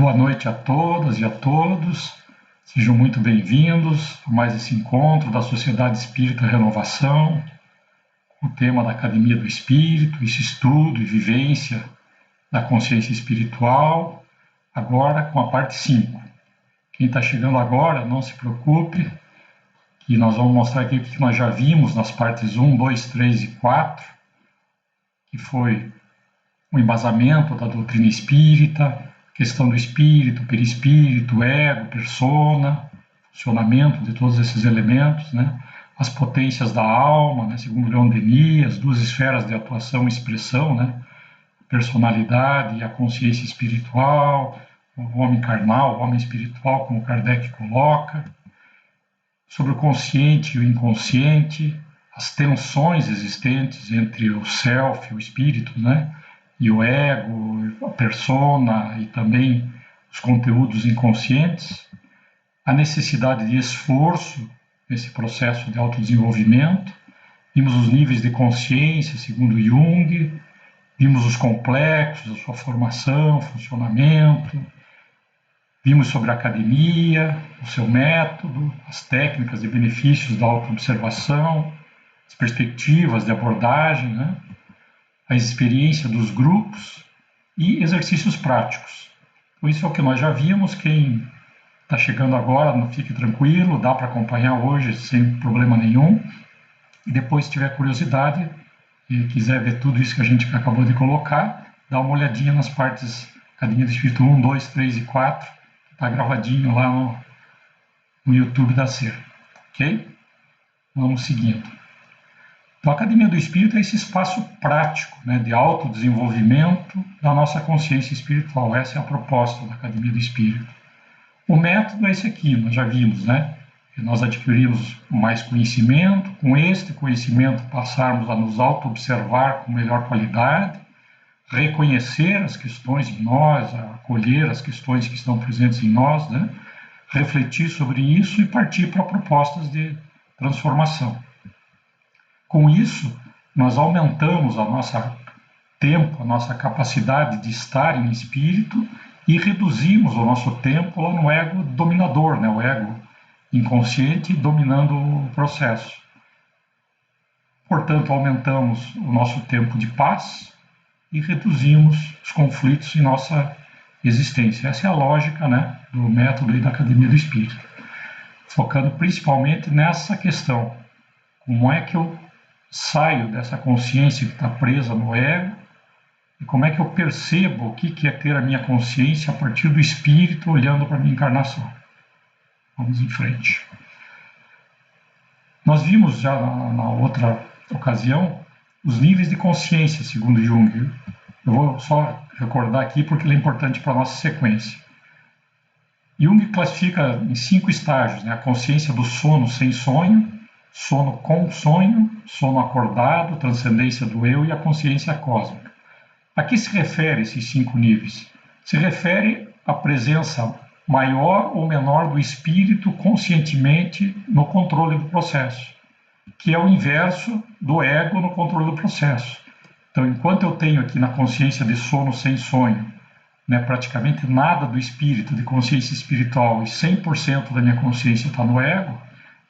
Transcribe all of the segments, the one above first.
Boa noite a todas e a todos. Sejam muito bem-vindos a mais esse encontro da Sociedade Espírita Renovação, o tema da Academia do Espírito, esse estudo e vivência da consciência espiritual, agora com a parte 5. Quem está chegando agora, não se preocupe, que nós vamos mostrar aqui o que nós já vimos nas partes 1, 2, 3 e 4, que foi o embasamento da doutrina espírita, questão do espírito, perispírito, ego, persona, funcionamento de todos esses elementos, né? As potências da alma, né? Segundo Leon Denis, as duas esferas de atuação e expressão, né? A personalidade e a consciência espiritual, o homem carnal, o homem espiritual, como Kardec coloca, sobre o consciente e o inconsciente, as tensões existentes entre o self, o espírito, né? E o ego, a persona e também os conteúdos inconscientes, a necessidade de esforço nesse processo de autodesenvolvimento, vimos os níveis de consciência, segundo Jung, vimos os complexos, a sua formação, funcionamento, vimos sobre a academia, o seu método, as técnicas e benefícios da autoobservação, as perspectivas de abordagem, né? A experiência dos grupos e exercícios práticos. Então, isso é o que nós já vimos. Quem está chegando agora, não fique tranquilo, dá para acompanhar hoje sem problema nenhum. E depois, se tiver curiosidade e quiser ver tudo isso que a gente acabou de colocar, dá uma olhadinha nas partes Academia do Espírito 1, 2, 3 e 4, que está gravadinho lá no YouTube da SER. Ok? Vamos seguindo. Então, a Academia do Espírito é esse espaço prático, né, de autodesenvolvimento da nossa consciência espiritual. Essa é a proposta da Academia do Espírito. O método é esse aqui, nós já vimos, né? Que nós adquirimos mais conhecimento, com este conhecimento passarmos a nos auto-observar com melhor qualidade, reconhecer as questões em nós, acolher as questões que estão presentes em nós, né? Refletir sobre isso e partir para propostas de transformação. Com isso, nós aumentamos a nossa tempo, a nossa capacidade de estar em espírito e reduzimos o nosso tempo lá no ego dominador, né? O ego inconsciente dominando o processo. Portanto, aumentamos o nosso tempo de paz e reduzimos os conflitos em nossa existência. Essa é a lógica, né, do método e da Academia do Espírito, focando principalmente nessa questão: como é que eu saio dessa consciência que está presa no ego e como é que eu percebo o que é ter a minha consciência a partir do espírito olhando para a minha encarnação. Vamos em frente. Nós vimos já na outra ocasião os níveis de consciência, segundo Jung. Eu vou só recordar aqui porque ele é importante para a nossa sequência. Jung classifica em 5 estágios, né? A consciência do sono sem sonho, sono com sonho, sono acordado, transcendência do eu e a consciência cósmica. A que se refere esses 5 níveis? Se refere à presença maior ou menor do espírito conscientemente no controle do processo, que é o inverso do ego no controle do processo. Então, enquanto eu tenho aqui na consciência de sono sem sonho, né, praticamente nada do espírito, de consciência espiritual, e 100% da minha consciência está no ego,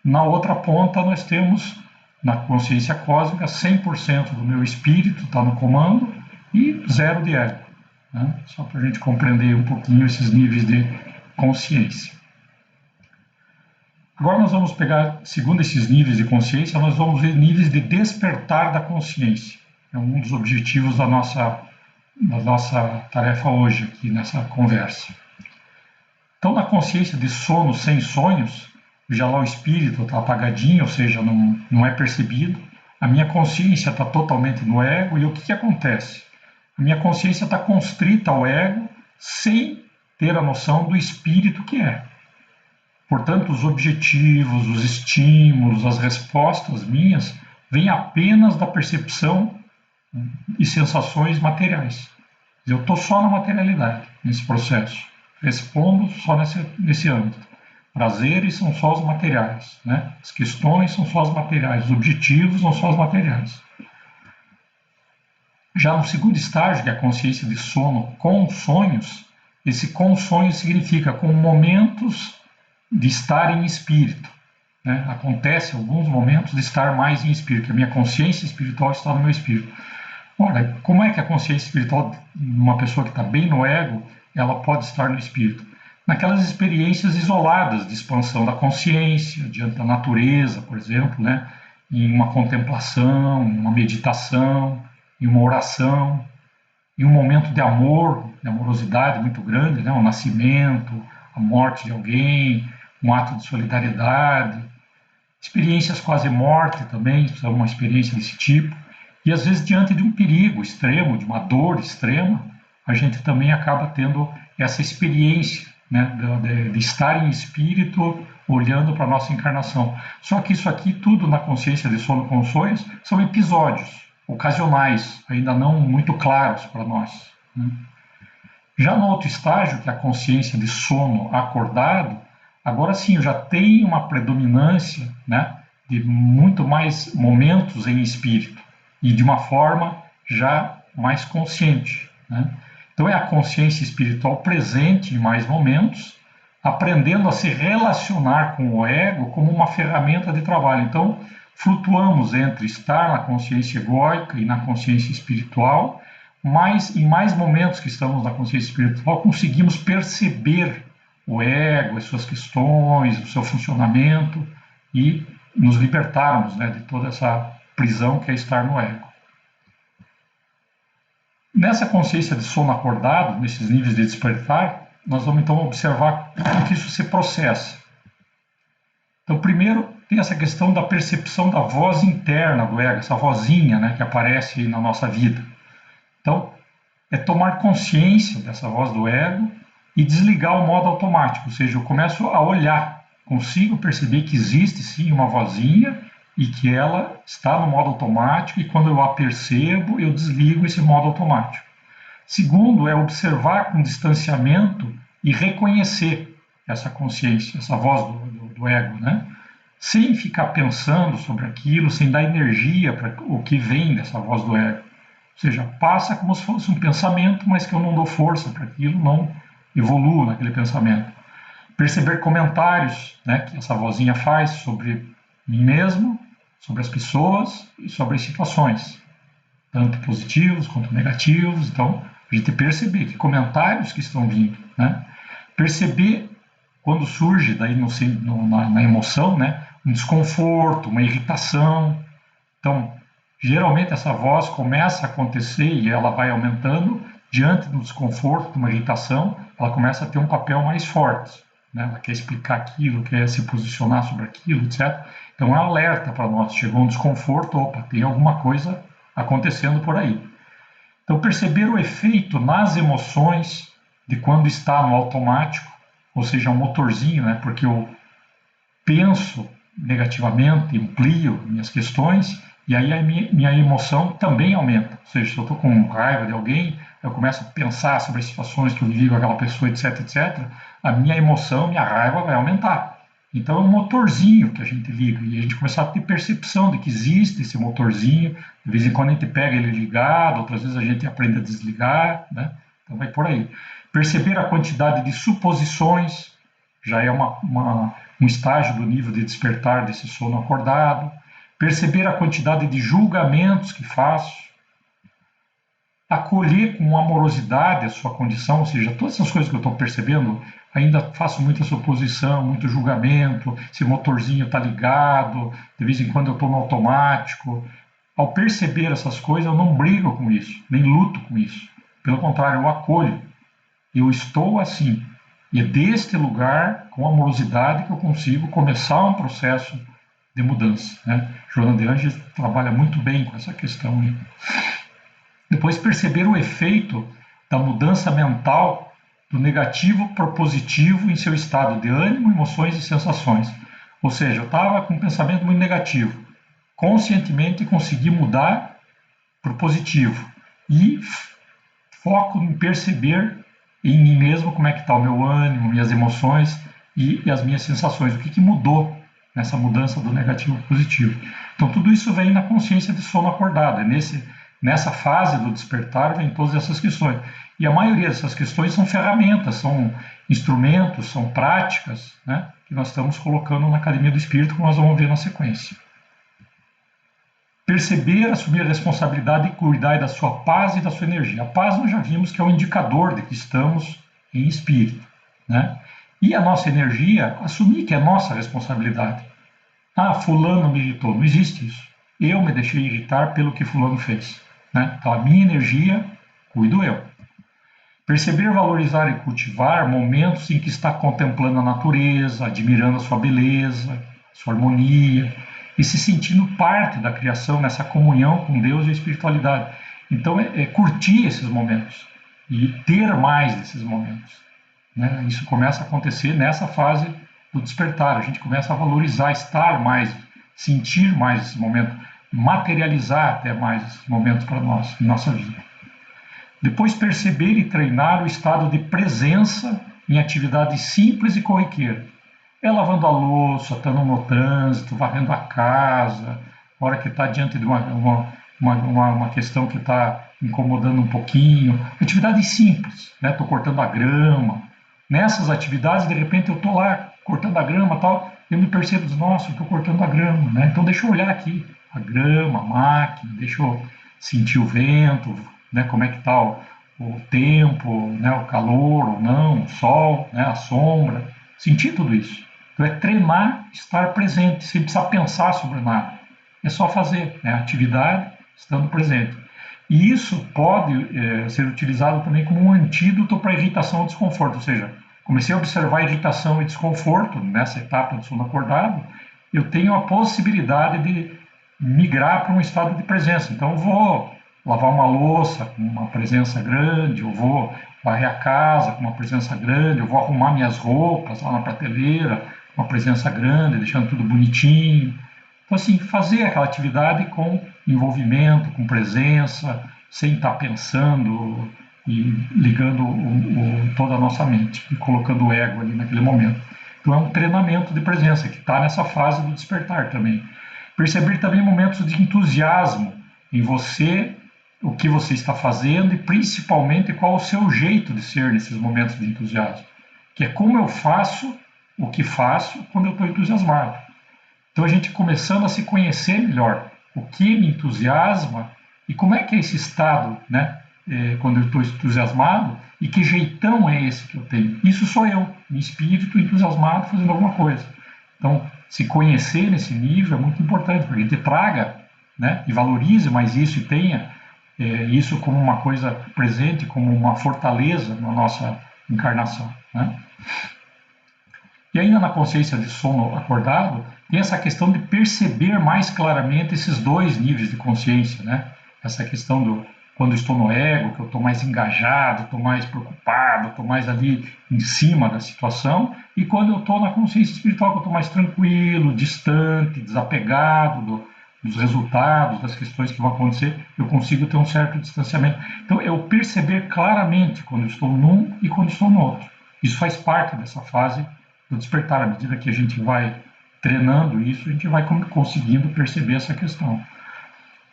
na outra ponta nós temos, na consciência cósmica, 100% do meu espírito está no comando e 0 de ego, né? Só para a gente compreender um pouquinho esses níveis de consciência. Agora nós vamos pegar, segundo esses níveis de consciência, nós vamos ver níveis de despertar da consciência. É um dos objetivos da nossa tarefa hoje aqui nessa conversa. Então, na consciência de sono sem sonhos, já lá o espírito está apagadinho, ou seja, não é percebido. A minha consciência está totalmente no ego. E o que acontece? A minha consciência está constrita ao ego sem ter a noção do espírito que é. Portanto, os objetivos, os estímulos, as respostas minhas vêm apenas da percepção e sensações materiais. Eu estou só na materialidade, nesse processo. Respondo só nesse âmbito. Prazeres são só os materiais, né? As questões são só os materiais, os objetivos são só os materiais. Já no segundo estágio, que é a consciência de sono com sonhos, Esse consonho significa com momentos de estar em espírito. Né? Acontece alguns momentos de estar mais em espírito, a minha consciência espiritual está no meu espírito. Ora, como é que a consciência espiritual, uma pessoa que está bem no ego, ela pode estar no espírito? Naquelas experiências isoladas de expansão da consciência, diante da natureza, por exemplo, né? Em uma contemplação, em uma meditação, em uma oração, em um momento de amor, de amorosidade muito grande, né? O nascimento, a morte de alguém, um ato de solidariedade. Experiências quase morte também são uma experiência desse tipo. E às vezes, diante de um perigo extremo, de uma dor extrema, a gente também acaba tendo essa experiência, né, de estar em espírito olhando para a nossa encarnação. Só que isso aqui, tudo na consciência de sono com sonhos, são episódios ocasionais, ainda não muito claros para nós. Né? Já no outro estágio, que é a consciência de sono acordado, agora sim eu já tenho uma predominância, né, de muito mais momentos em espírito e de uma forma já mais consciente. Né? Então é a consciência espiritual presente em mais momentos, aprendendo a se relacionar com o ego como uma ferramenta de trabalho. Então flutuamos entre estar na consciência egóica e na consciência espiritual, mas em mais momentos que estamos na consciência espiritual conseguimos perceber o ego, as suas questões, o seu funcionamento e nos libertarmos, né, de toda essa prisão que é estar no ego. Nessa consciência de sono acordado, nesses níveis de despertar, nós vamos então observar como que isso se processa. Então, primeiro tem essa questão da percepção da voz interna do ego, essa vozinha, né, que aparece aí na nossa vida. Então, é tomar consciência dessa voz do ego e desligar o modo automático, ou seja, eu começo a olhar, consigo perceber que existe sim uma vozinha e que ela está no modo automático, e quando eu a percebo, eu desligo esse modo automático. Segundo, é observar com distanciamento e reconhecer essa consciência, essa voz do ego, né? Sem ficar pensando sobre aquilo, sem dar energia para o que vem dessa voz do ego. Ou seja, passa como se fosse um pensamento, mas que eu não dou força para aquilo, não evoluo naquele pensamento. Perceber comentários, né, que essa vozinha faz sobre mim mesmo, sobre as pessoas e sobre as situações, tanto positivos quanto negativos. Então, a gente perceber que comentários que estão vindo, né? Perceber quando surge daí na emoção, né, um desconforto, uma irritação. Então, geralmente essa voz começa a acontecer e ela vai aumentando diante do desconforto, de uma irritação, ela começa a ter um papel mais forte. Né? Ela quer explicar aquilo, quer se posicionar sobre aquilo, etc. Então é um alerta para nós, chegou um desconforto, opa, tem alguma coisa acontecendo por aí. Então perceber o efeito nas emoções de quando está no automático, ou seja, um motorzinho, né? Porque eu penso negativamente, amplio minhas questões, e aí a minha emoção também aumenta. Ou seja, se eu estou com raiva de alguém, eu começo a pensar sobre as situações que eu vivi com aquela pessoa, etc, etc, a minha emoção, minha raiva vai aumentar. Então é um motorzinho que a gente liga, e a gente começa a ter percepção de que existe esse motorzinho, de vez em quando a gente pega ele ligado, outras vezes a gente aprende a desligar, né? Então vai por aí. Perceber a quantidade de suposições, já é um estágio do nível de despertar desse sono acordado. Perceber a quantidade de julgamentos que faço, acolher com amorosidade a sua condição, ou seja, todas essas coisas que eu estou percebendo, ainda faço muita suposição, muito julgamento, esse motorzinho está ligado, de vez em quando eu estou no automático. Ao perceber essas coisas, eu não brigo com isso, nem luto com isso. Pelo contrário, eu acolho. Eu estou assim. E é deste lugar, com amorosidade, que eu consigo começar um processo de mudança. Né? Joana de Angelis trabalha muito bem com essa questão. Né? Depois perceber o efeito da mudança mental do negativo para o positivo em seu estado de ânimo, emoções e sensações. Ou seja, eu estava com um pensamento muito negativo. Conscientemente consegui mudar para o positivo. E foco em perceber em mim mesmo como é que está o meu ânimo, minhas emoções e as minhas sensações. O que mudou nessa mudança do negativo para o positivo. Então tudo isso vem na consciência de sono acordado. É nessa fase do despertar vem todas essas questões. E a maioria dessas questões são ferramentas, são instrumentos, são práticas, né, que nós estamos colocando na Academia do Espírito, como nós vamos ver na sequência. Perceber, assumir a responsabilidade e cuidar da sua paz e da sua energia. A paz nós já vimos que é um indicador de que estamos em espírito, né? E a nossa energia, assumir que é nossa responsabilidade. Ah, fulano me irritou. Não existe isso. Eu me deixei irritar pelo que fulano fez, né? Então a minha energia, cuido eu. Perceber, valorizar e cultivar momentos em que está contemplando a natureza, admirando a sua beleza, sua harmonia, e se sentindo parte da criação, nessa comunhão com Deus e a espiritualidade. Então é curtir esses momentos e ter mais desses momentos, né? Isso começa a acontecer nessa fase do despertar. A gente começa a valorizar, estar mais, sentir mais esse momento, materializar até mais esses momentos para nós, em nossa vida. Depois, perceber e treinar o estado de presença em atividades simples e corriqueiras. É lavando a louça, estando no trânsito, varrendo a casa, a hora que está diante de uma questão que está incomodando um pouquinho. Atividades simples, né? Estou cortando a grama. Nessas atividades, de repente, eu estou lá cortando a grama e tal, eu me percebo, nossa, eu estou cortando a grama, né? Então deixa eu olhar aqui a grama, a máquina, deixa eu sentir o vento, né? Como é que está o tempo, né? O calor ou não, o sol, né? A sombra, sentir tudo isso. Então é treinar, estar presente, sem precisar pensar sobre nada. É só fazer, né? Atividade, estando presente. E isso pode ser utilizado também como um antídoto para irritação ou desconforto. Ou seja, comecei a observar irritação e desconforto nessa etapa do sono acordado, eu tenho a possibilidade de migrar para um estado de presença. Então, eu vou lavar uma louça com uma presença grande, eu vou varrer a casa com uma presença grande, eu vou arrumar minhas roupas lá na prateleira, uma presença grande, deixando tudo bonitinho. Então, assim, fazer aquela atividade com envolvimento, com presença, sem estar pensando e ligando toda a nossa mente e colocando o ego ali naquele momento. Então, é um treinamento de presença que está nessa fase do despertar também. Perceber também momentos de entusiasmo em você, o que você está fazendo e principalmente qual o seu jeito de ser nesses momentos de entusiasmo, que é como eu faço o que faço quando eu estou entusiasmado. Então a gente começando a se conhecer melhor, o que me entusiasma e como é que é esse estado, né? Quando eu estou entusiasmado e que jeitão é esse que eu tenho. Isso sou eu, em espírito entusiasmado fazendo alguma coisa. Então se conhecer nesse nível é muito importante, porque a gente traga, né? E valorize mais isso e tenha isso como uma coisa presente, como uma fortaleza na nossa encarnação, né? E ainda na consciência de sono acordado, tem essa questão de perceber mais claramente esses dois níveis de consciência, né? Essa questão do quando estou no ego, que eu estou mais engajado, estou mais preocupado, estou mais ali em cima da situação, e quando eu estou na consciência espiritual, que eu estou mais tranquilo, distante, desapegado dos resultados, das questões que vão acontecer, eu consigo ter um certo distanciamento. Então, eu perceber claramente quando eu estou num e quando estou no outro. Isso faz parte dessa fase do despertar. À medida que a gente vai treinando isso, a gente vai conseguindo perceber essa questão.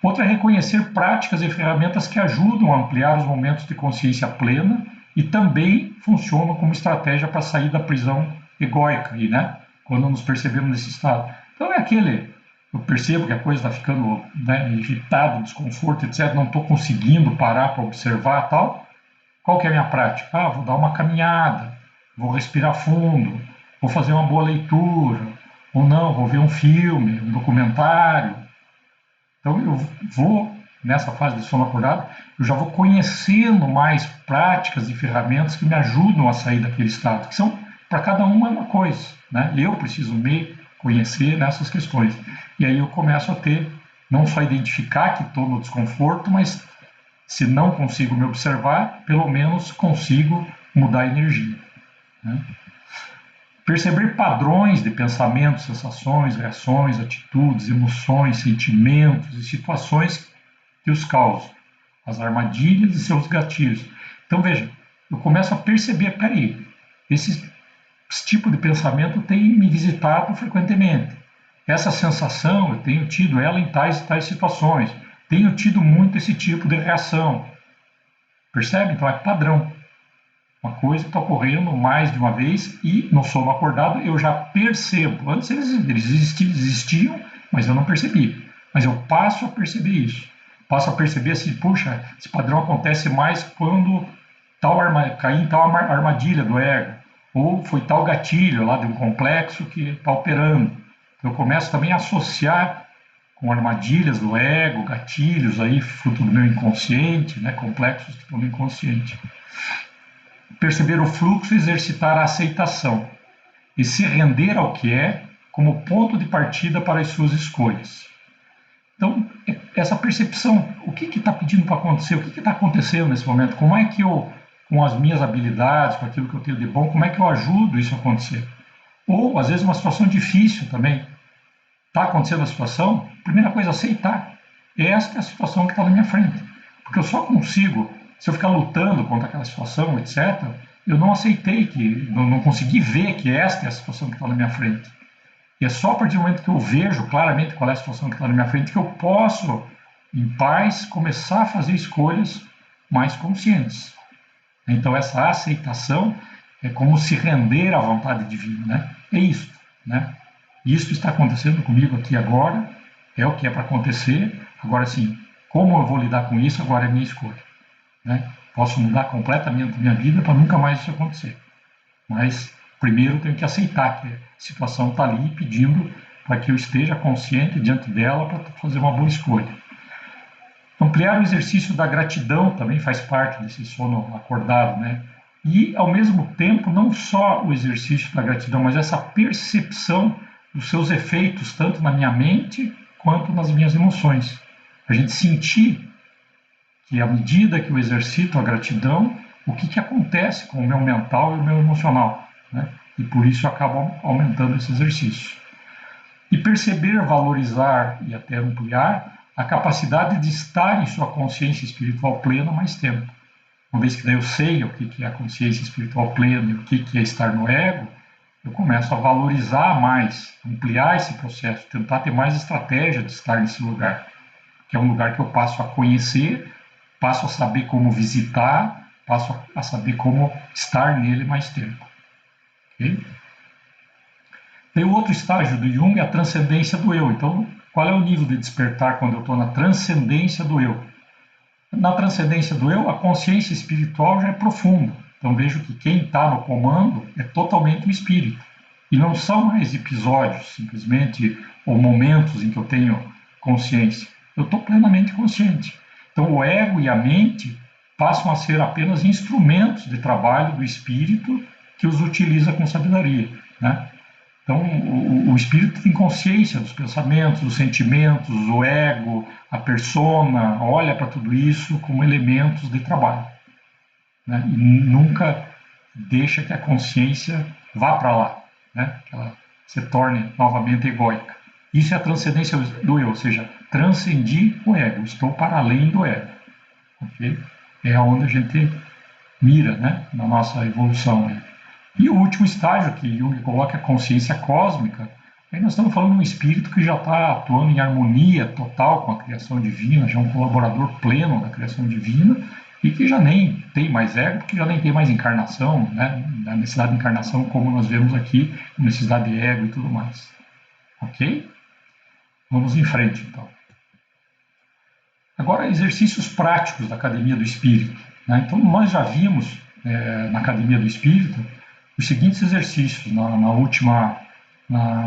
Outra é reconhecer práticas e ferramentas que ajudam a ampliar os momentos de consciência plena e também funcionam como estratégia para sair da prisão egóica, né? Quando nos percebemos nesse estado. Então é aquele, eu percebo que a coisa está ficando, né, irritado, desconforto, etc. Não estou conseguindo parar para observar tal. Qual que é a minha prática? Ah, vou dar uma caminhada, vou respirar fundo, vou fazer uma boa leitura, ou não, vou ver um filme, um documentário. Então eu vou, nessa fase de sono acordado, eu já vou conhecendo mais práticas e ferramentas que me ajudam a sair daquele estado, que são, para cada um é uma coisa, né? Eu preciso me conhecer nessas questões. E aí eu começo a ter, não só identificar que estou no desconforto, mas se não consigo me observar, pelo menos consigo mudar a energia, né? Perceber padrões de pensamentos, sensações, reações, atitudes, emoções, sentimentos e situações que os causam, as armadilhas e seus gatilhos. Então, veja, eu começo a perceber, peraí, esse tipo de pensamento tem me visitado frequentemente. Essa sensação, eu tenho tido ela em tais e tais situações. Tenho tido muito esse tipo de reação. Percebe? Então é padrão. Uma coisa que está ocorrendo mais de uma vez e no sono acordado eu já percebo. Antes eles existiam, mas eu não percebi. Mas eu passo a perceber isso. Passo a perceber assim, puxa, esse padrão acontece mais quando caí em tal armadilha do ego. Ou foi tal gatilho lá de um complexo que está operando. Eu começo também a associar com armadilhas do ego, gatilhos aí, fruto do meu inconsciente, né, complexos que estão no inconsciente. Perceber o fluxo e exercitar a aceitação, e se render ao que é como ponto de partida para as suas escolhas. Então, essa percepção, o que está pedindo para acontecer, o que está acontecendo nesse momento, como é que eu, com as minhas habilidades, com aquilo que eu tenho de bom, como é que eu ajudo isso a acontecer? Ou, às vezes, uma situação difícil também. Está acontecendo a situação, primeira coisa, aceitar. Esta é a situação que está na minha frente. Porque eu só consigo, se eu ficar lutando contra aquela situação, etc., eu não aceitei, não consegui ver que esta é a situação que está na minha frente. E é só a partir do momento que eu vejo claramente qual é a situação que está na minha frente que eu posso, em paz, começar a fazer escolhas mais conscientes. Então, essa aceitação é como se render à vontade divina, né? É isso, né? Isso está acontecendo comigo aqui agora, é o que é para acontecer. Agora, sim, como eu vou lidar com isso, agora é minha escolha, né? Posso mudar completamente a minha vida para nunca mais isso acontecer. Mas, primeiro, eu tenho que aceitar que a situação está ali pedindo para que eu esteja consciente diante dela para fazer uma boa escolha. Ampliar o exercício da gratidão também faz parte desse sono acordado, né? E, ao mesmo tempo, não só o exercício da gratidão, mas essa percepção dos seus efeitos, tanto na minha mente quanto nas minhas emoções. A gente sentir que, à medida que eu exercito a gratidão, o que acontece com o meu mental e o meu emocional, né? E por isso eu acabo aumentando esse exercício. E perceber, valorizar e até ampliar a capacidade de estar em sua consciência espiritual plena mais tempo. Uma vez que daí eu sei o que é a consciência espiritual plena e o que é estar no ego, eu começo a valorizar mais, ampliar esse processo, tentar ter mais estratégia de estar nesse lugar, que é um lugar que eu passo a conhecer, passo a saber como visitar, passo a saber como estar nele mais tempo. Okay? Tem o outro estágio do Jung, a transcendência do eu. Então, qual é o nível de despertar quando eu estou na transcendência do eu? Na transcendência do eu, a consciência espiritual já é profunda. Então, vejo que quem está no comando é totalmente o espírito. E não são mais episódios, simplesmente, ou momentos em que eu tenho consciência. Eu estou plenamente consciente. Então, o ego e a mente passam a ser apenas instrumentos de trabalho do espírito que os utiliza com sabedoria, né? Então, o espírito tem consciência dos pensamentos, dos sentimentos, o ego, a persona, olha para tudo isso como elementos de trabalho, né? E nunca deixa que a consciência vá para lá, né? Que ela se torne novamente egóica. Isso é a transcendência do eu, ou seja, transcendi o ego, estou para além do ego. Okay? É onde a gente mira, né? Na nossa evolução aí. E o último estágio que Jung coloca é a consciência cósmica. Aí nós estamos falando de um espírito que já está atuando em harmonia total com a criação divina, já é um colaborador pleno da criação divina e que já nem tem mais ego, porque já nem tem mais encarnação, né? A necessidade de encarnação, como nós vemos aqui, necessidade de ego e tudo mais. Ok? Vamos em frente, então. Agora, exercícios práticos da Academia do Espírito, né? Então, nós já vimos na Academia do Espírito os seguintes exercícios na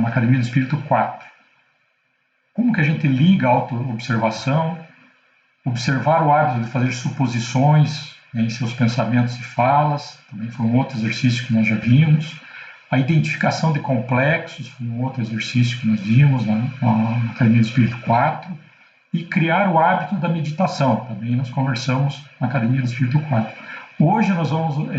Academia do Espírito 4. Como que a gente liga a auto-observação, observar o hábito de fazer suposições em seus pensamentos e falas, também foi um outro exercício que nós já vimos. A identificação de complexos foi um outro exercício que nós vimos na Academia do Espírito 4. E criar o hábito da meditação, também nós conversamos na Academia do Espírito 4. Hoje nós vamos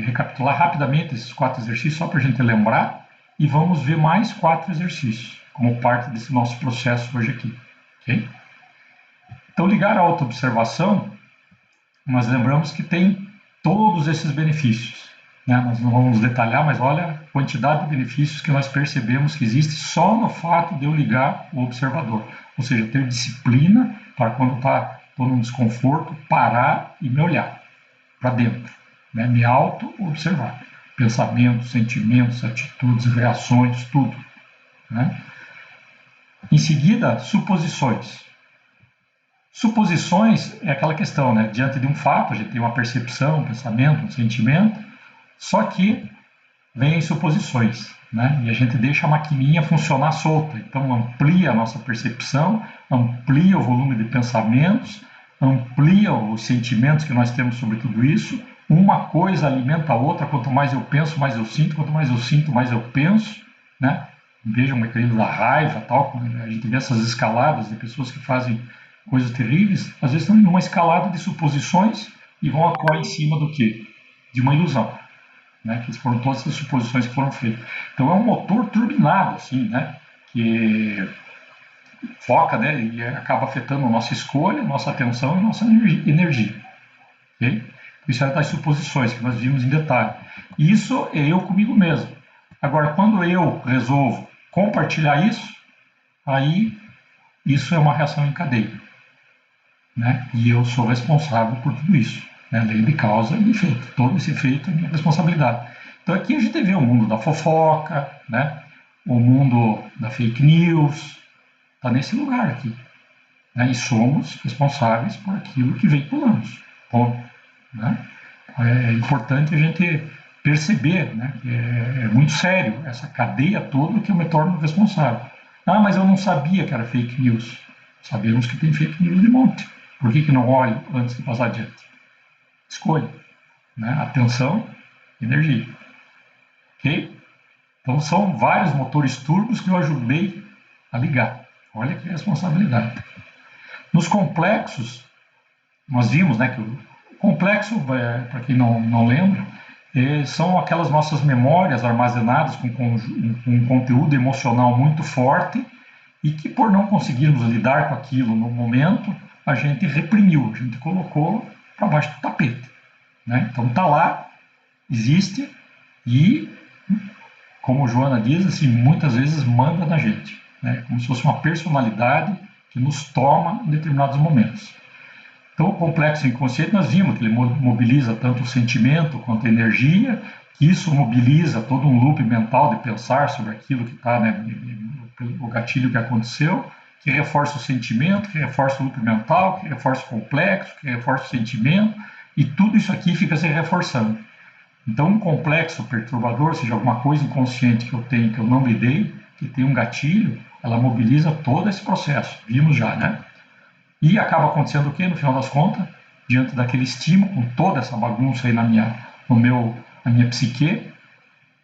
recapitular rapidamente esses 4 exercícios, só para a gente lembrar, e vamos ver mais 4 exercícios, como parte desse nosso processo hoje aqui. Okay? Então, ligar a autoobservação, nós lembramos que tem todos esses benefícios, né? Nós não vamos detalhar, mas olha a quantidade de benefícios que nós percebemos que existe só no fato de eu ligar o observador. Ou seja, ter disciplina para quando está estou num desconforto, parar e me olhar para dentro, né? Me auto-observar. Pensamentos, sentimentos, atitudes, reações, tudo, né? Em seguida, suposições. Suposições é aquela questão, né? Diante de um fato, a gente tem uma percepção, um pensamento, um sentimento, só que vem suposições, né? E a gente deixa a maquininha funcionar solta. Então amplia a nossa percepção, amplia o volume de pensamentos, amplia os sentimentos que nós temos sobre tudo isso. Uma coisa alimenta a outra. Quanto mais eu penso, mais eu sinto. Quanto mais eu sinto, mais eu penso, né? Veja o mecanismo da raiva, tal. A gente vê essas escaladas de pessoas que fazem coisas terríveis. Às vezes estão numa escalada de suposições e vão atuar em cima do quê? De uma ilusão. Né, que foram todas as suposições que foram feitas. Então é um motor turbinado, assim, né, que foca, né, e acaba afetando a nossa escolha, nossa atenção e nossa energia. Okay? Isso é das suposições que nós vimos em detalhe. Isso é eu comigo mesmo. Agora, quando eu resolvo compartilhar isso, aí isso é uma reação em cadeia. Né? E eu sou responsável por tudo isso. Né? Lei de causa e efeito. Todo esse efeito é minha responsabilidade. Então aqui a gente vê o mundo da fofoca, né? O mundo da fake news, está nesse lugar aqui. Né? E somos responsáveis por aquilo que veiculamos. Ponto. Né? É importante a gente perceber, né, que é muito sério essa cadeia toda que eu me torno responsável. Ah, mas eu não sabia que era fake news. Sabemos que tem fake news de monte. Por que não olho antes de passar adiante? Escolha. Né? Atenção, energia. Ok? Então são vários motores turbos que eu ajudei a ligar. Olha que responsabilidade. Nos complexos, nós vimos, né, que o complexo, para quem não lembra, são aquelas nossas memórias armazenadas com um conteúdo emocional muito forte e que, por não conseguirmos lidar com aquilo no momento, a gente reprimiu, a gente colocou para baixo do tapete. Né? Então está lá, existe e, como Joana diz, assim, muitas vezes manda na gente, né? Como se fosse uma personalidade que nos toma em determinados momentos. Então, o complexo inconsciente, nós vimos que ele mobiliza tanto o sentimento quanto a energia, que isso mobiliza todo um loop mental de pensar sobre aquilo que está, né, o gatilho que aconteceu, que reforça o sentimento, que reforça o loop mental, que reforça o complexo, que reforça o sentimento, e tudo isso aqui fica se reforçando. Então, um complexo perturbador, seja alguma coisa inconsciente que eu tenho, que eu não lidei, que tem um gatilho, ela mobiliza todo esse processo. Vimos já, né? E acaba acontecendo o quê, no final das contas? Diante daquele estímulo, com toda essa bagunça aí na minha psique,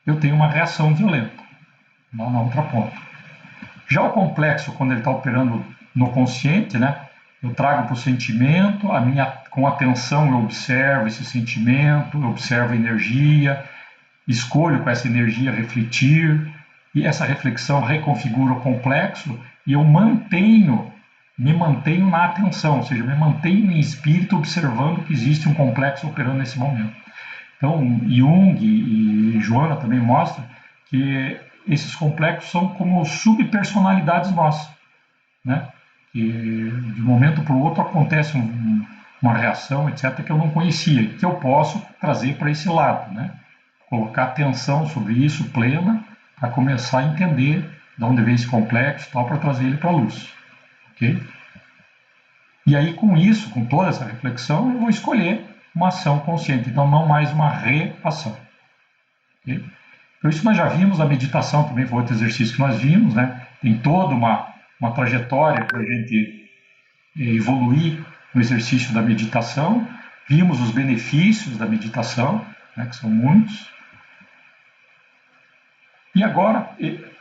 eu tenho uma reação violenta, lá na outra ponta. Já o complexo, quando ele está operando no consciente, né? Eu trago para o sentimento, com atenção eu observo esse sentimento, eu observo a energia, escolho com essa energia refletir, e essa reflexão reconfigura o complexo e eu me mantenho na atenção, ou seja, me mantenho em espírito observando que existe um complexo operando nesse momento. Então, Jung e Joana também mostram que esses complexos são como subpersonalidades nossas, né? Que de um momento para o outro acontece uma reação, etc., que eu não conhecia, que eu posso trazer para esse lado, né? Colocar atenção sobre isso plena para começar a entender de onde vem esse complexo, tal, para trazer ele para a luz. Okay? E aí, com isso, com toda essa reflexão, eu vou escolher uma ação consciente, então não mais uma reação. Okay? Então, isso nós já vimos, a meditação também foi outro exercício que nós vimos, né? Tem toda uma trajetória para a gente evoluir no exercício da meditação. Vimos os benefícios da meditação, né, que são muitos. E agora,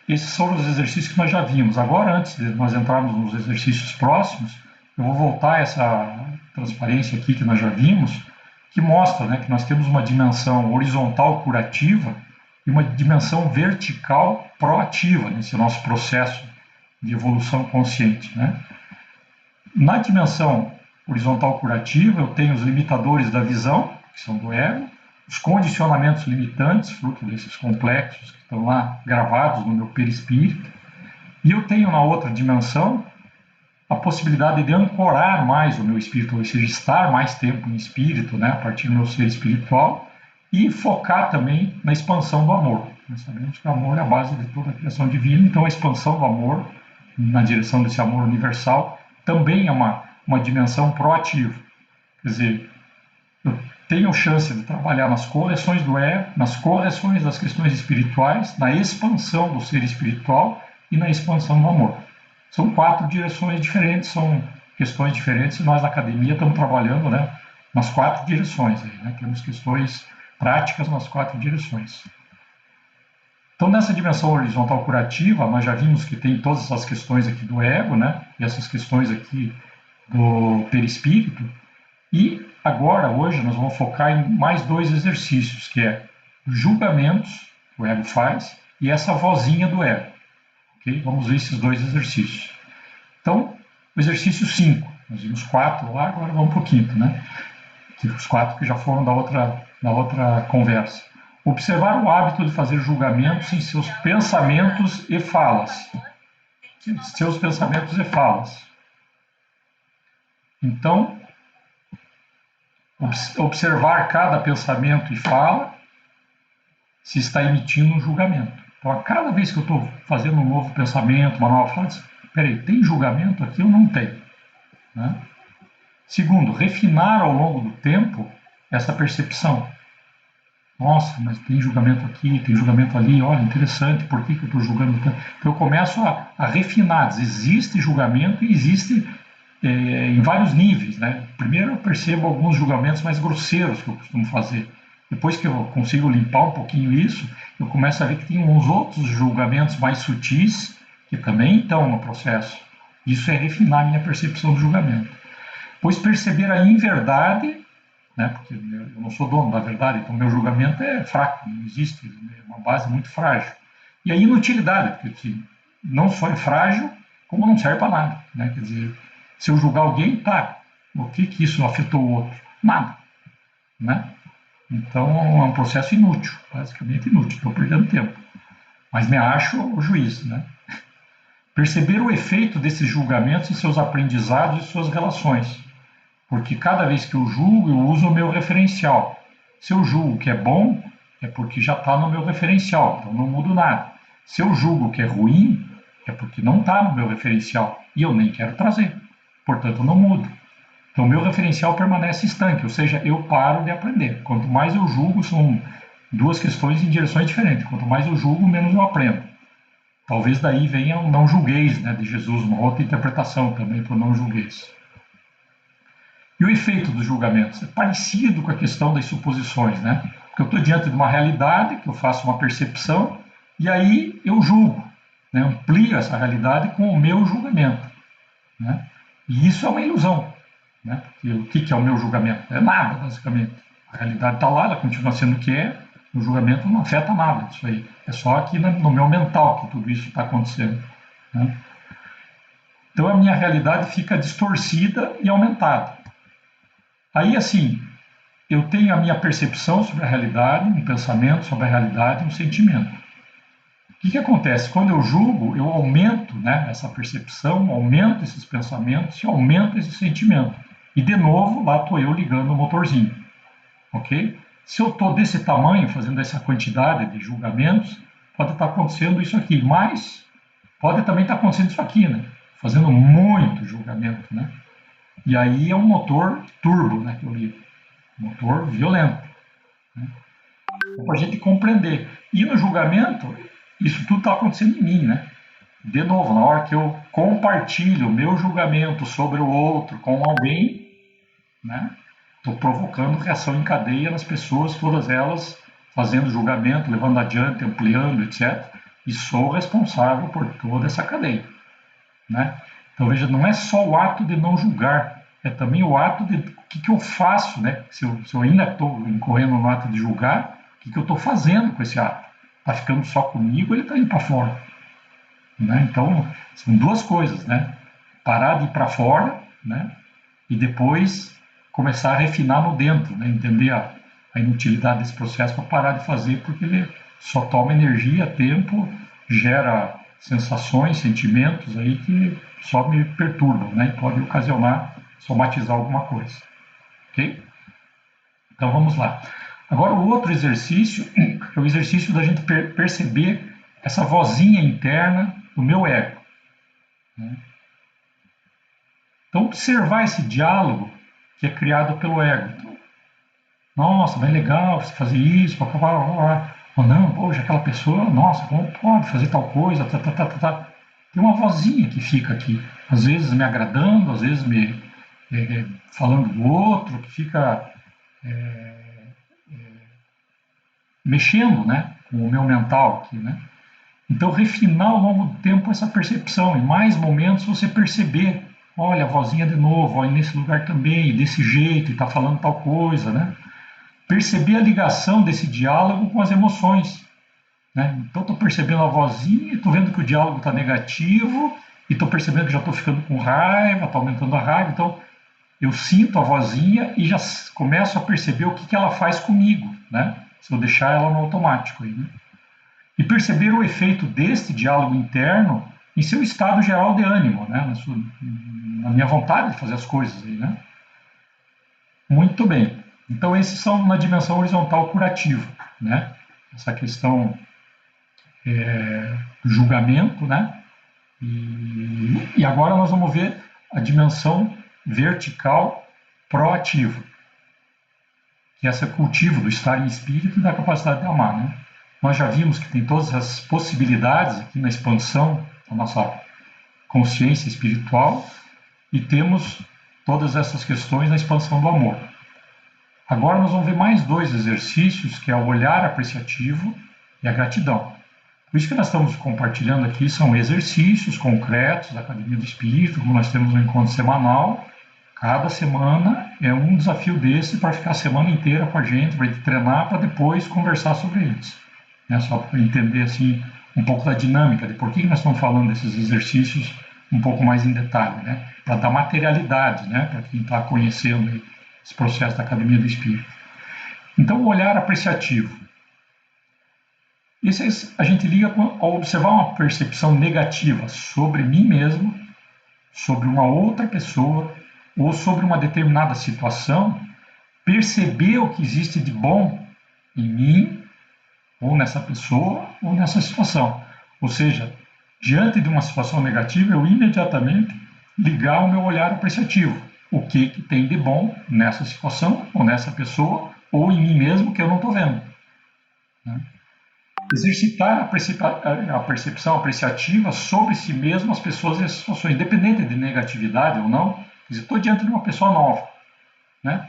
esses são os exercícios que nós já vimos. Agora, antes de nós entrarmos nos exercícios próximos, eu vou voltar a essa transparência aqui que nós já vimos, que mostra, né, que nós temos uma dimensão horizontal curativa e uma dimensão vertical proativa nesse nosso processo de evolução consciente. Né? Na dimensão horizontal curativa, eu tenho os limitadores da visão, que são do ego, os condicionamentos limitantes, fruto desses complexos que estão lá gravados no meu perispírito, e eu tenho na outra dimensão a possibilidade de ancorar mais o meu espírito, ou seja, estar mais tempo em espírito, né, a partir do meu ser espiritual, e focar também na expansão do amor. Nós sabemos que o amor é a base de toda a criação divina, então a expansão do amor, na direção desse amor universal, também é uma dimensão proativa. Quer dizer, eu tenho chance de trabalhar nas correções do ego, nas correções das questões espirituais, na expansão do ser espiritual e na expansão do amor. São 4 direções diferentes, são questões diferentes, e nós na academia estamos trabalhando, né, nas 4 direções. Aí, né? Temos questões práticas nas 4 direções. Então, nessa dimensão horizontal curativa, nós já vimos que tem todas essas questões aqui do ego, né, e essas questões aqui do perispírito, e agora, hoje, nós vamos focar em mais 2 exercícios, que é os julgamentos que o ego faz e essa vozinha do ego. Okay? Vamos ver esses 2 exercícios. Então, o exercício 5, nós vimos 4 lá, agora vamos para o 5º, né? Os 4 que já foram da outra conversa. Observar o hábito de fazer julgamentos em seus pensamentos e falas. Seus pensamentos e falas. Então, observar cada pensamento e fala se está emitindo um julgamento. Então, a cada vez que eu estou fazendo um novo pensamento, uma nova fala, peraí, tem julgamento aqui ou não tem? Né? Segundo, refinar ao longo do tempo essa percepção. Nossa, mas tem julgamento aqui, tem julgamento ali, olha, interessante, por que eu estou julgando tanto? Então eu começo a refinar, existe julgamento e existe em vários níveis, né? Primeiro eu percebo alguns julgamentos mais grosseiros que eu costumo fazer. Depois que eu consigo limpar um pouquinho isso, eu começo a ver que tem uns outros julgamentos mais sutis que também estão no processo. Isso é refinar a minha percepção do julgamento. Pois perceber a inverdade, né, porque eu não sou dono da verdade, então meu julgamento é fraco, não existe, é uma base muito frágil. E a inutilidade, porque assim, não só é frágil, como não serve para nada. Né? Quer dizer, se eu julgar alguém, tá, o que isso afetou o outro? Nada. Né? Então é um processo inútil, basicamente inútil, estou perdendo tempo. Mas me acho o juiz. Né? Perceber o efeito desses julgamentos em seus aprendizados e suas relações. Porque cada vez que eu julgo, eu uso o meu referencial. Se eu julgo que é bom, é porque já está no meu referencial, então não mudo nada. Se eu julgo que é ruim, é porque não está no meu referencial e eu nem quero trazer. Portanto, não mudo. Então, o meu referencial permanece estanque, ou seja, eu paro de aprender. Quanto mais eu julgo, são 2 questões em direções diferentes. Quanto mais eu julgo, menos eu aprendo. Talvez daí venha o não julgueis, né, de Jesus, uma outra interpretação também para o não julgueis. E o efeito dos julgamentos é parecido com a questão das suposições, né? Porque eu estou diante de uma realidade, que eu faço uma percepção, e aí eu julgo, né? Amplio essa realidade com o meu julgamento. Né? E isso é uma ilusão. Né? Porque o que é o meu julgamento? É nada, basicamente. A realidade está lá, ela continua sendo o que é, o julgamento não afeta nada disso aí. É só aqui no meu mental que tudo isso está acontecendo. Né? Então a minha realidade fica distorcida e aumentada. Aí, assim, eu tenho a minha percepção sobre a realidade, um pensamento sobre a realidade, um sentimento. O que acontece? Quando eu julgo, eu aumento, né, essa percepção, aumento esses pensamentos e aumento esse sentimento. E, de novo, lá estou eu ligando o motorzinho. Ok? Se eu estou desse tamanho, fazendo essa quantidade de julgamentos, pode estar acontecendo isso aqui. Mas pode também estar acontecendo isso aqui, né? Fazendo muito julgamento, né? E aí é um motor turbo, né, que eu ligo. Motor violento. Né? Para a gente compreender. E no julgamento, isso tudo está acontecendo em mim, né? De novo, na hora que eu compartilho o meu julgamento sobre o outro com alguém, né? Estou provocando reação em cadeia nas pessoas, todas elas fazendo julgamento, levando adiante, ampliando, etc. E sou responsável por toda essa cadeia, né? Então, veja, não é só o ato de não julgar, é também o ato de o que eu faço, né? Se eu ainda estou incorrendo no ato de julgar, o que eu estou fazendo com esse ato? Está ficando só comigo, ele está indo para fora. Né? Então, são 2 coisas, né? Parar de ir para fora, né? E depois começar a refinar no dentro, né? Entender a inutilidade desse processo para parar de fazer, porque ele só toma energia, tempo, gera sensações, sentimentos aí que só me perturbam, né? E pode ocasionar, somatizar alguma coisa, ok? Então vamos lá. Agora o outro exercício é o exercício da gente perceber essa vozinha interna do meu ego, né? Então observar esse diálogo que é criado pelo ego. Então, nossa, bem legal você fazer isso, ou não, poxa, aquela pessoa, nossa, como pode fazer tal coisa, tá, tá, tá, tá, tá. Tem uma vozinha que fica aqui, às vezes me agradando, às vezes me falando do outro, que fica mexendo, né, com o meu mental aqui, né? Então, refinar ao longo do tempo essa percepção. Em mais momentos você perceber, olha, a vozinha de novo, olha, nesse lugar também, desse jeito, e está falando tal coisa, né? Perceber a ligação desse diálogo com as emoções, né? Então, estou percebendo a vozinha, estou vendo que o diálogo está negativo, e estou percebendo que já estou ficando com raiva, está aumentando a raiva. Então, eu sinto a vozinha e já começo a perceber o que ela faz comigo, né? Se eu deixar ela no automático aí, né? E perceber o efeito deste diálogo interno em seu estado geral de ânimo, né? Na minha vontade de fazer as coisas aí, né? Muito bem. Então esses são na dimensão horizontal curativa, né? Essa questão do julgamento, né? E agora nós vamos ver a dimensão vertical proativa, que é esse cultivo do estar em espírito e da capacidade de amar, né? Nós já vimos que tem todas as possibilidades aqui na expansão da nossa consciência espiritual e temos todas essas questões na expansão do amor. Agora nós vamos ver mais dois exercícios, que é o olhar apreciativo e a gratidão. Por isso que nós estamos compartilhando aqui são exercícios concretos da Academia do Espírito, como nós temos um encontro semanal. Cada semana é um desafio desse para ficar a semana inteira com a gente, para treinar, para depois conversar sobre eles. Né? Só para entender assim, um pouco da dinâmica, de por que nós estamos falando desses exercícios um pouco mais em detalhe, né? Para dar materialidade, né? Para quem está conhecendo esse processo da Academia do Espírito. Então, o olhar apreciativo. Esse a gente liga ao observar uma percepção negativa sobre mim mesmo, sobre uma outra pessoa ou sobre uma determinada situação, perceber o que existe de bom em mim, ou nessa pessoa, ou nessa situação. Ou seja, diante de uma situação negativa, eu imediatamente ligar o meu olhar apreciativo. O que tem de bom nessa situação, ou nessa pessoa, ou em mim mesmo que eu não estou vendo. Né? Exercitar a percepção apreciativa sobre si mesmo, as pessoas e as situações, independente de negatividade ou não. Estou diante de uma pessoa nova, né?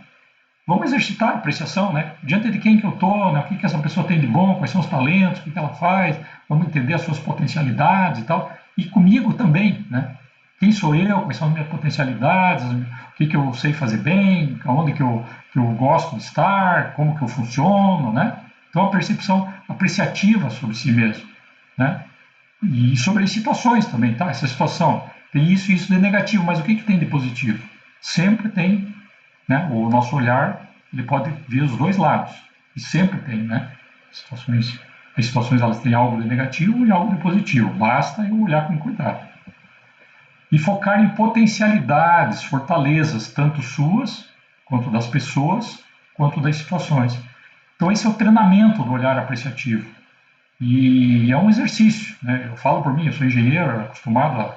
Vamos exercitar a apreciação, né? Diante de quem que eu estou, né? O que essa pessoa tem de bom, quais são os talentos, o que ela faz, vamos entender as suas potencialidades e tal. E comigo também, né? Quem sou eu, quais são as minhas potencialidades, o que eu sei fazer bem, onde que eu gosto de estar, como que eu funciono, né? Então, a percepção apreciativa sobre si mesmo, né? E sobre as situações também, tá? Essa situação tem isso e isso de negativo, mas o que tem de positivo? Sempre tem, né? O nosso olhar, ele pode ver os dois lados, e sempre tem, né? As situações elas têm algo de negativo e algo de positivo, basta eu olhar com cuidado. E focar em potencialidades, fortalezas, tanto suas, quanto das pessoas, quanto das situações. Então esse é o treinamento do olhar apreciativo. E é um exercício, né? Eu falo por mim, eu sou engenheiro, acostumado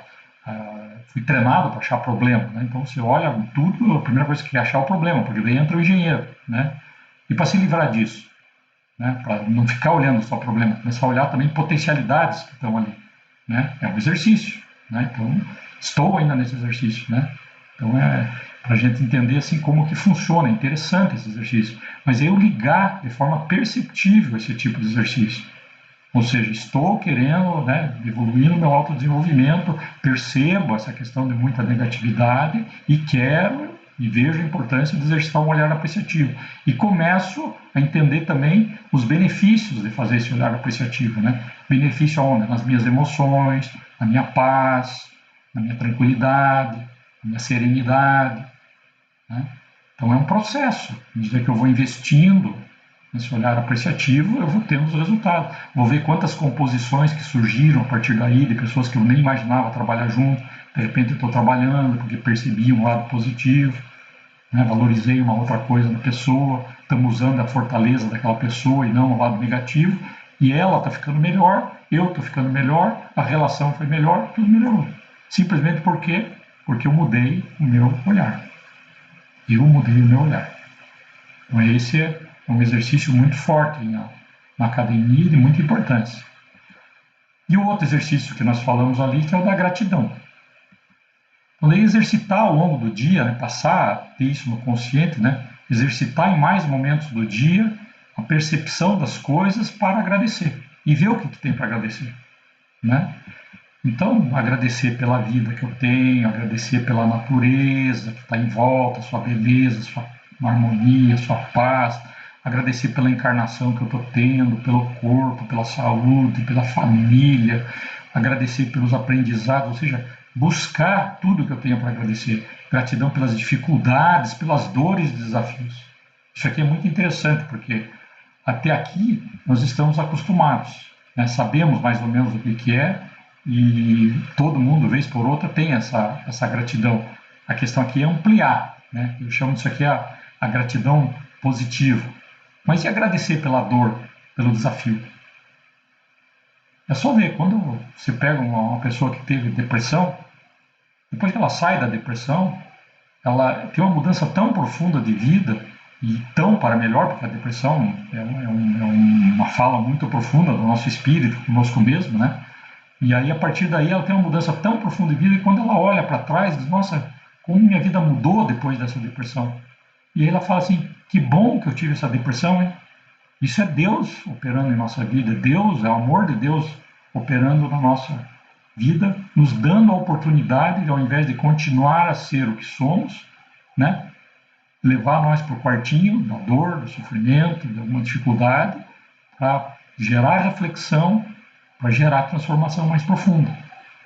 fui treinado para achar problema, né? Então você olha tudo, a primeira coisa que é achar o problema, porque daí entra o engenheiro, né? E para se livrar disso, né? Para não ficar olhando só problema, começar a olhar também potencialidades que estão ali, né? É um exercício, né? Então estou ainda nesse exercício, né? Então é para a gente entender assim como que funciona, é interessante esse exercício, mas é eu ligar de forma perceptível esse tipo de exercício. Ou seja, estou querendo, né, evoluir no meu autodesenvolvimento, percebo essa questão de muita negatividade e quero e vejo a importância de exercitar um olhar apreciativo. E começo a entender também os benefícios de fazer esse olhar apreciativo. Né? Benefício aonde? Nas minhas emoções, na minha paz, na minha tranquilidade, na minha serenidade. Né? Então é um processo, à medida que eu vou investindo nesse olhar apreciativo, eu vou tendo os resultados. Vou ver quantas composições que surgiram a partir daí, de pessoas que eu nem imaginava trabalhar junto. De repente eu estou trabalhando porque percebi um lado positivo, né? Valorizei uma outra coisa na pessoa, estamos usando a fortaleza daquela pessoa e não o lado negativo, e ela está ficando melhor, eu estou ficando melhor, a relação foi melhor, tudo melhorou. Simplesmente porque eu mudei o meu olhar. Eu mudei o meu olhar. Então esse é um exercício muito forte na academia e de muita importância. E o outro exercício que nós falamos ali, que é o da gratidão. Então, exercitar ao longo do dia, né, passar a ter isso no consciente, né, exercitar em mais momentos do dia a percepção das coisas para agradecer e ver o que tem para agradecer, né? Então, agradecer pela vida que eu tenho, agradecer pela natureza que está em volta, sua beleza, sua harmonia, sua paz, agradecer pela encarnação que eu estou tendo, pelo corpo, pela saúde, pela família, agradecer pelos aprendizados, ou seja, buscar tudo que eu tenho para agradecer. Gratidão pelas dificuldades, pelas dores e desafios. Isso aqui é muito interessante, porque até aqui nós estamos acostumados, né? Sabemos mais ou menos o que é, e todo mundo, vez por outra, tem essa gratidão. A questão aqui é ampliar, né? Eu chamo disso aqui a gratidão positiva. Mas e agradecer pela dor, pelo desafio? É só ver, quando você pega uma pessoa que teve depressão, depois que ela sai da depressão, ela tem uma mudança tão profunda de vida e tão para melhor, porque a depressão é uma fala muito profunda do nosso espírito, conosco mesmo, né? E aí, a partir daí, ela tem uma mudança tão profunda de vida e quando ela olha para trás, diz, nossa, como minha vida mudou depois dessa depressão. E aí ela fala assim, que bom que eu tive essa depressão, hein? Isso é Deus operando em nossa vida, Deus, é o amor de Deus operando na nossa vida, nos dando a oportunidade de, ao invés de continuar a ser o que somos, né, levar nós para o quartinho da dor, do sofrimento, de alguma dificuldade, para gerar reflexão, para gerar transformação mais profunda.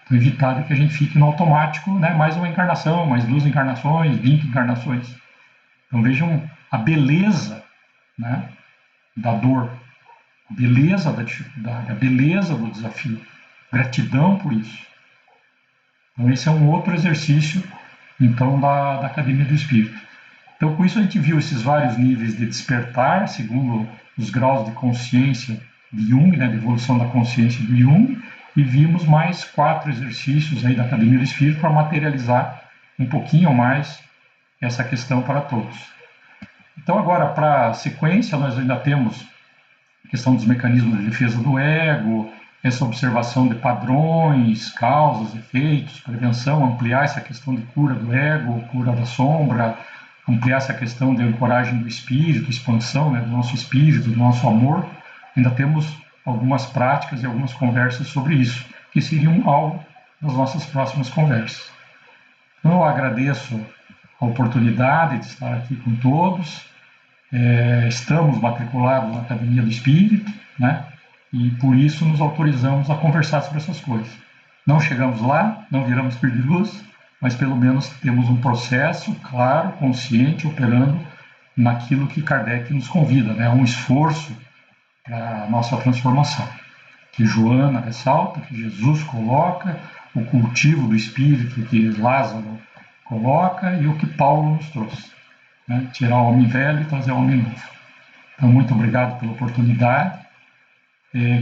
Então, evitar que a gente fique no automático, né, mais uma encarnação, mais 2 encarnações, 20 encarnações. Então vejam a beleza, né, da dor, a beleza da dificuldade, a beleza do desafio. Gratidão por isso. Então esse é um outro exercício, então, da Academia do Espírito. Então, com isso, a gente viu esses vários níveis de despertar, segundo os graus de consciência de Jung, né, de evolução da consciência de Jung, e vimos mais 4 exercícios aí da Academia do Espírito para materializar um pouquinho mais essa questão para todos. Então, agora, para a sequência, nós ainda temos a questão dos mecanismos de defesa do ego, essa observação de padrões, causas, efeitos, prevenção, ampliar essa questão de cura do ego, cura da sombra, ampliar essa questão de ancoragem do espírito, expansão, né, do nosso espírito, do nosso amor. Ainda temos algumas práticas e algumas conversas sobre isso, que seriam alvo das nossas próximas conversas. Então, eu agradeço a oportunidade de estar aqui com todos. Estamos matriculados na Academia do Espírito, né? E por isso nos autorizamos a conversar sobre essas coisas. Não chegamos lá, não viramos espírito de luz, mas pelo menos temos um processo claro, consciente, operando naquilo que Kardec nos convida, né? Um esforço para a nossa transformação. Que Joana ressalta, que Jesus coloca, o cultivo do espírito que Lázaro coloca e o que Paulo nos trouxe, né? Tirar o homem velho e trazer o homem novo. Então, muito obrigado pela oportunidade.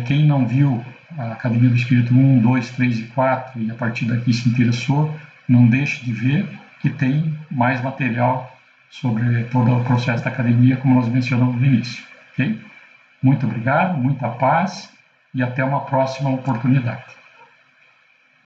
Quem não viu a Academia do Espírito 1, 2, 3 e 4 e a partir daqui se interessou, não deixe de ver que tem mais material sobre todo o processo da academia, como nós mencionamos no início. Okay? Muito obrigado, muita paz e até uma próxima oportunidade.